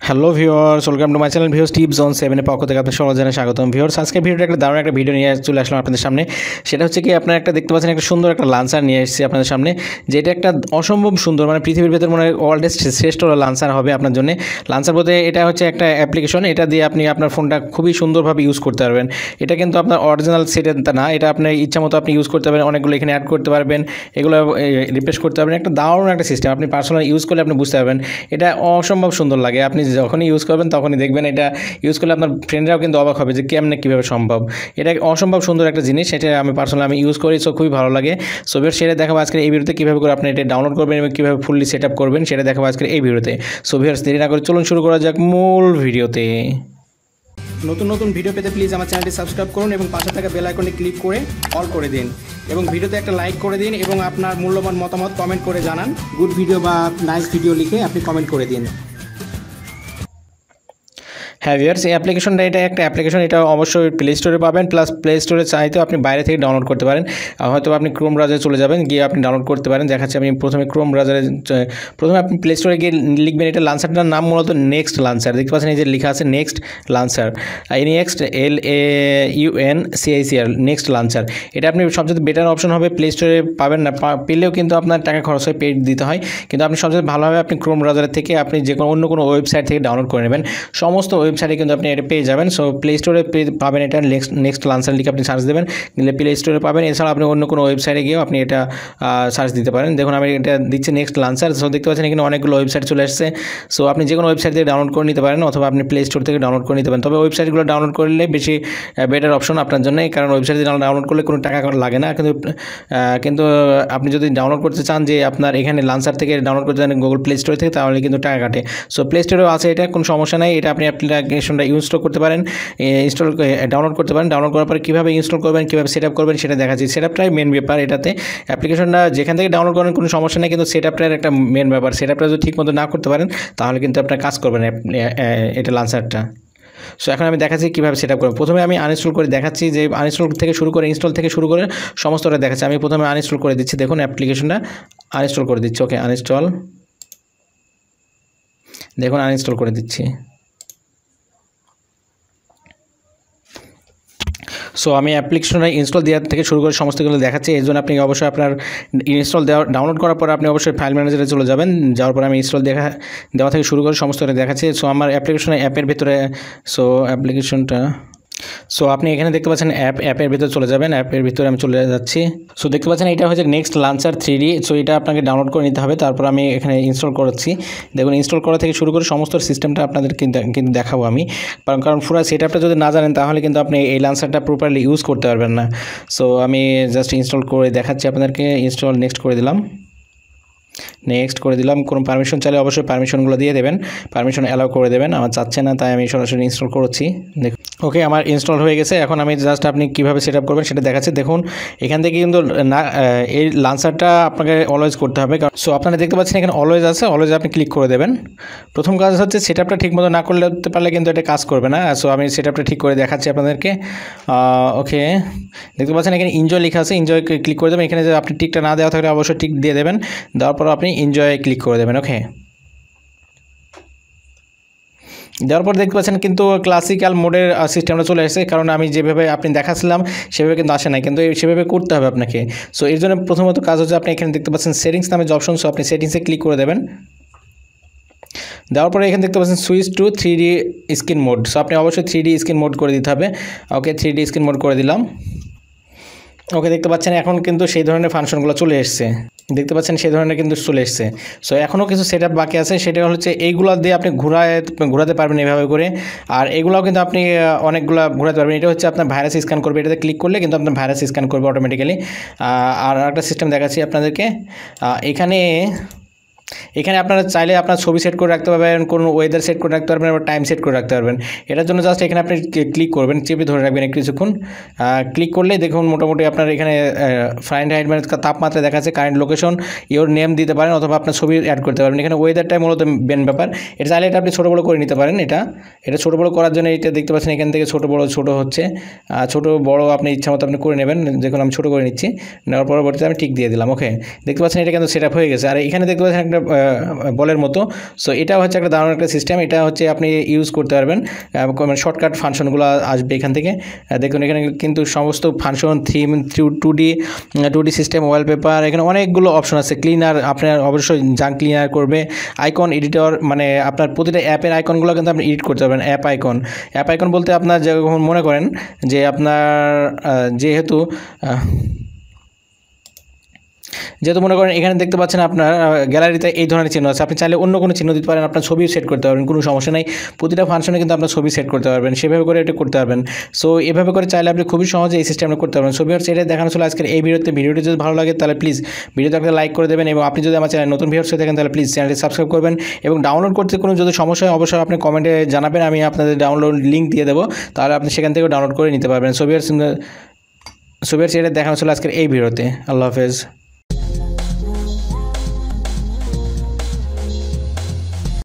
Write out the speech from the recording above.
Hello viewers, welcome to my channel viewers tips on 7 এর পক্ষ থেকে আপনাদের সকলকে জানাই স্বাগতম। ভিউয়ার্স, আজকে ভিডিওটা একটা দারুণ একটা ভিডিও নিয়ে চলে আসলাম আপনাদের সামনে। সেটা হচ্ছে কি, আপনারা একটা দেখতে পাচ্ছেন একটা সুন্দর একটা লান্সার নিয়ে এসেছি আপনাদের সামনে, যেটা একটা অসম্ভব সুন্দর, মানে পৃথিবীর ভেতর মনে হয় ওয়ার্ল্ডের শ্রেষ্ঠ লান্সার হবে আপনার জন্য। লান্সার বলতে এটা হচ্ছে একটা অ্যাপ্লিকেশন, এটা দিয়ে আপনি আপনার ফোনটা খুবই সুন্দরভাবে ইউজ করতে পারবেন। এটা কিন্তু আপনার অরিজিনাল সেটের না, এটা আপনার ইচ্ছা মতো আপনি ইউজ করতে পারবেন, অনেকগুলো এখানে অ্যাড করতে পারবেন, এগুলো রিপ্লেস করতে পারবেন। একটা দারুণ একটা সিস্টেম, আপনি পার্সোনাল ইউজ করলে আপনি বুঝতে পারবেন এটা অসম্ভব সুন্দর লাগে। আপনি যখনই ইউজ করবেন তখনই দেখবেন এটা ইউজ করলে আপনার ফ্রেন্ডরাও কিন্তু অবাক হবে যে কেমনে কীভাবে সম্ভব। এটা অসম্ভব সুন্দর একটা জিনিস, সেটা আমি পার্সোনালি ইউজ করি, সো খুবই ভালো লাগে। সো ভিউয়ার্স, সেটা দেখাবো আজকে এই ভিডিওতে কীভাবে করে আপনি এটা ডাউনলোড করবেন এবং কীভাবে ফুললি সেট আপ করবেন, সেটা দেখাবো আজকে এই ভিডিওতে। সো ভিউয়ার্স, দেরি না করে চলুন শুরু করা যাক মূল ভিডিওতে। নতুন নতুন ভিডিও পেতে প্লিজ আমার চ্যানেলটি সাবস্ক্রাইব করুন এবং পাশে থাকা বেল আইকনে ক্লিক করে অল করে দিন এবং ভিডিওতে একটা লাইক করে দিন এবং আপনার মূল্যবান মতামত কমেন্ট করে জানান। গুড ভিডিও বা নাইস ভিডিও লিখে আপনি কমেন্ট করে দিন। হ্যাঁ ভিউয়ার্স, এই অ্যাপ্লিকেশনটা এটা একটা অ্যাপ্লিকেশন, এটা অবশ্যই প্লে স্টোরে পাবেন, প্লাস প্লে স্টোরে চাইতেও আপনি বাইরে থেকে ডাউনলোড করতে পারেন। হয়তো আপনি ক্রোম ব্রাউজারে চলে যাবেন, গিয়ে আপনি ডাউনলোড করতে পারেন। দেখাচ্ছি, আমি প্রথমে ক্রোম ব্রাউজারে প্রথমে আপনি প্লে স্টোরে গিয়ে লিখবেন, এটা লান্সারটার নাম মূলত নেক্সট লান্সার। দেখতে পাচ্ছেন এই যে লেখা আছে next lancer, next LAUNCICR, next lancer. এটা আপনি সবচেয়ে বেটার অপশন হবে, প্লে স্টোরে পাবেন না, পেলেও কিন্তু আপনার টাকা খরচ হয়, পেড দিতে হয়। কিন্তু আপনি সবচেয়ে ভালোভাবে আপনি ক্রোম ব্রাউজার থেকে আপনি যে কোনো অন্য কোনো ওয়েবসাইট থেকে ডাউনলোড করে নেবেন। সমস্ত ওয়েবসাইটে কিন্তু আপনি এটা পেয়ে যাবেন। সো প্লে স্টোরে পাবেন, এটা নেক্সট লান্সার লিখে আপনি সার্চ দেবেন, দিলে প্লে স্টোরে পাবেন। এছাড়া আপনি অন্য কোনো ওয়েবসাইটে গিয়েও আপনি এটা সার্চ দিতে পারেন। দেখুন আমি এটা দিচ্ছি নেক্সট লান্সার। সো দেখতে পাচ্ছেন এখানে অনেকগুলো ওয়েবসাইট চলে আসছে। সো আপনি যে কোনো ওয়েবসাইট থেকে ডাউনলোড করে নিতে পারেন অথবা আপনি প্লে স্টোর থেকে ডাউনলোড করে নিতে পারেন। তবে ওয়েবসাইটগুলো ডাউনলোড করলে বেশি বেটার অপশন আপনার জন্য, কারণ ওয়েবসাইট থেকে ডাউনলোড করলে কোনো টাকা লাগে না। কিন্তু আপনি যদি ডাউনলোড করতে চান যে আপনার এখানে লান্সার থেকে ডাউনলোড করতে চান গুগল প্লে স্টোর থেকে, তাহলে কিন্তু টাকা কাটে। সো প্লে স্টোরেও আছে, এটা কোনো সমস্যা নাই। এটা আপনি অ্যাপ্লিকেশনটা ইনস্টল করতে পারেন, ডাউনলোড করতে পারেন। ডাউনলোড করার পরে কীভাবে ইনস্টল করবেন, কীভাবে সেট আপ করবেন সেটা দেখাচ্ছি। সেট আপটাই মেন ব্যাপার এটাতে। অ্যাপ্লিকেশনটা যেখান থেকে ডাউনলোড করেন কোনো সমস্যা নেই, কিন্তু সেট আপটার একটা মেন ব্যাপার। সেট আপটা যদি ঠিক মতো না করতে পারেন তাহলে কিন্তু আপনার কাজ করবেন এটা লান্সারটা। সো এখন আমি দেখাচ্ছি কীভাবে সেট আপ করবো। প্রথমে আমি আনইনস্টল করে দেখাচ্ছি, যে আনইনস্টল থেকে শুরু করে ইনস্টল থেকে শুরু করে সমস্তটা দেখাচ্ছি। আমি প্রথমে আনইনস্টল করে দিচ্ছি, দেখুন অ্যাপ্লিকেশনটা আনইনস্টল করে দিচ্ছি। ওকে, আনইনস্টল, দেখুন আনইনস্টল করে দিচ্ছি। সো আমি অ্যাপ্লিকেশনটা ইনস্টল দেওয়ার থেকে শুরু করে সমস্তগুলো দেখাচ্ছি। এই জন্য আপনি অবশ্যই আপনার ইনস্টল ডাউনলোড করার পর আপনি অবশ্যই ফাইল ম্যানেজারে চলে যাবেন। যাওয়ার পর আমি ইনস্টল দেওয়া থেকে শুরু করে সমস্তটা দেখাচ্ছি। সো আমার অ্যাপের ভিতরে, সো অ্যাপ্লিকেশনটা, সো আপনি এখানে দেখতে পাচ্ছেন অ্যাপের ভিতরে চলে যাবেন। অ্যাপের ভিতরে আমি চলে যাচ্ছি। সো দেখতে পাচ্ছেন এটা হচ্ছে নেক্সট লান্সার 3D। সো এটা আপনাকে ডাউনলোড করে নিতে হবে, তারপর আমি এখানে ইনস্টল করছি। দেখুন ইনস্টল করা থেকে শুরু করে সমস্ত সিস্টেমটা আপনাদের কিন্তু দেখাবো আমি, কারণ পুরো সেট আপটা যদি না জানেন তাহলে কিন্তু আপনি এই লান্সারটা প্রপারলি ইউজ করতে পারবেন না। সো আমি জাস্ট ইনস্টল করে দেখাচ্ছি আপনাদেরকে। ইনস্টল নেক্সট করে দিলাম, নেক্সট করে দিলাম। কোনো পারমিশন চাইলে অবশ্যই পারমিশনগুলো দিয়ে দেবেন, পারমিশন অ্যালাউ করে দেবেন। আমার চাচ্ছে না, তাই আমি সরাসরি ইনস্টল করছি। দেখুন ওকে, আমার ইনস্টল হয়ে গেছে। এখন আমি জাস্ট আপনি কীভাবে সেট আপ করবেন সেটা দেখাচ্ছি। দেখুন এখান থেকে কিন্তু না, এই লান্সারটা আপনাকে অলওয়েজ করতে হবে। সো আপনারা দেখতে পাচ্ছেন এখানে অলওয়েজ আছে, অলওয়েজ আপনি ক্লিক করে দেবেন। প্রথম কাজ হচ্ছে সেট আপটা ঠিক মতো না করলে পারলে কিন্তু এটা কাজ করবে না। সো আমি সেট আপটা ঠিক করে দেখাচ্ছি আপনাদেরকে। ওকে, দেখতে পাচ্ছেন এখানে এনজয় লেখা আছে, এনজয় ক্লিক করে দেবেন। এখানে যে আপনি টিকটা না দেওয়া থাকলে অবশ্যই টিক দিয়ে দেবেন, দেওয়ার পর আপনি এনজয় ক্লিক করে দেবেন। ওকে, দেওয়ার পর দেখতে পাচ্ছেন কিন্তু ক্লাসিক্যাল মোডের সিস্টেমটা চলে এসেছে, কারণ আমি যেভাবে আপনি দেখাচ্ছিলাম সেভাবে কিন্তু আসে নাই, কিন্তু সেভাবে করতে হবে আপনাকে। সো এর জন্য প্রথমত কাজ হচ্ছে, আপনি এখানে দেখতে পাচ্ছেন সেটিংস নামে যে অপশন, সো আপনি সেটিংসে ক্লিক করে দেবেন। দেওয়ার পরে এখানে দেখতে পাচ্ছেন switch to 3D screen mode. So আপনি অবশ্যই 3D স্ক্রিন মোড করে দিতে হবে। ওকে, 3D স্ক্রিন মোড করে দিলাম। ওকে, দেখতে পাচ্ছেন এখন কিন্তু সেই ধরনের ফাংশনগুলো চলে এসছে, দেখতে পাচ্ছেন সেই ধরনের কিন্তু চলে এসছে। সো এখনও কিছু সেট আপ বাকি আছে, সেটা হচ্ছে এইগুলো দিয়ে আপনি ঘোরাতে পারবেন এভাবে করে। আর এগুলোও কিন্তু আপনি অনেকগুলো ঘোরাতে পারবেন। এটা হচ্ছে আপনার ভাইরাস স্ক্যান করবে, এটাতে ক্লিক করলে কিন্তু আপনার ভাইরাস স্ক্যান করবে অটোমেটিক্যালি। আর একটা সিস্টেম দেখাচ্ছি আপনাদেরকে। এখানে আপনারা চাইলে আপনার ছবি সেট করে রাখতে পারবেন, কোনো ওয়েদার সেট করে রাখতে পারবেন, আবার টাইম সেট করে রাখতে পারবেন। এটার জন্য জাস্ট এখানে আপনি ক্লিক করবেন, চেপে ধরে রাখবেন একটু কিছুক্ষণ। ক্লিক করলে দেখুন মোটামুটি আপনার এখানে ফারেনহাইট মানে তাপমাত্রা দেখাচ্ছে, কারেন্ট লোকেশন, ইওর নেম দিতে পারেন অথবা আপনার ছবি অ্যাড করতে পারবেন। এখানে ওয়েদারটাই মূলত মেন ব্যাপার। এটা চাইলে এটা আপনি ছোটো বড়ো করে নিতে পারেন। এটা ছোটো বড়ো করার জন্য এটা দেখতে পাচ্ছেন এখান থেকে ছোটো হচ্ছে, ছোটো বড়ো আপনি ইচ্ছা মতো আপনি করে নেবেন। দেখুন আমি ছোটো করে নিচ্ছি, নেওয়ার পরবর্তীতে আমি টিক দিয়ে দিলাম। ওকে, দেখতে পাচ্ছেন এটা কিন্তু সেট আপ হয়ে গেছে। আর এখানে দেখতে পাচ্ছেন একটা বলের মতো। সো এটা হচ্ছে একটা দারুণ একটা সিস্টেম, এটা হচ্ছে আপনি ইউজ করতে পারবেন, শর্টকাট ফাংশনগুলো আসবে এখান থেকে। দেখুন এখানে কিন্তু সমস্ত function, theme, 2D system, wallpaper, এখানে অনেকগুলো অপশন আছে। ক্লিনার, আপনার অবশ্যই জাঙ্ক ক্লিনার করবে। আইকন এডিটর, মানে আপনার প্রতিটা অ্যাপের আইকনগুলো কিন্তু আপনি এডিট করতে পারবেন। অ্যাপ আইকন বলতে আপনার যখন মনে করেন যে আপনার যেহেতু মনে করেন এখানে দেখতে পাচ্ছেন আপনার গ্যালারিতে এই ধরনের চিহ্ন আছে, আপনি চাইলে অন্য কোনো চিহ্ন দিতে পারেন, আপনার ছবিও সেট করতে পারবেন, কোনো সমস্যা নেই। প্রতিটা ফাংশনে কিন্তু আপনার ছবি সেট করতে পারবেন, সেভাবে করে এটা করতে পারবেন। সো এভাবে করে চাইলে আপনি খুবই সহজে এই সিস্টেমটা করতে পারবেন। ছবি হচ্ছে এটা দেখানো ছিল আজকের এই ভিডিওটি যদি ভালো লাগে তাহলে প্লিজ ভিডিওতে একটা লাইক করে দেবেন, এবং আপনি যদি আমার চ্যানেল নতুন ভিউয়ার্স হয়ে থাকেন তাহলে প্লিজ চ্যানেলটি সাবস্ক্রাইব করবেন, এবং ডাউনলোড করতে কোনো যদি সমস্যা হয় অবশ্যই আপনি কমেন্টে জানাবেন, আমি আপনাদের ডাউনলোড লিঙ্ক দিয়ে দেবো, তাহলে আপনি সেখান থেকেও ডাউনলোড করে নিতে পারবেন। ছবি এটা দেখানো ছিল আজকের এই ভিডিওতে। আল্লাহ হাফেজ।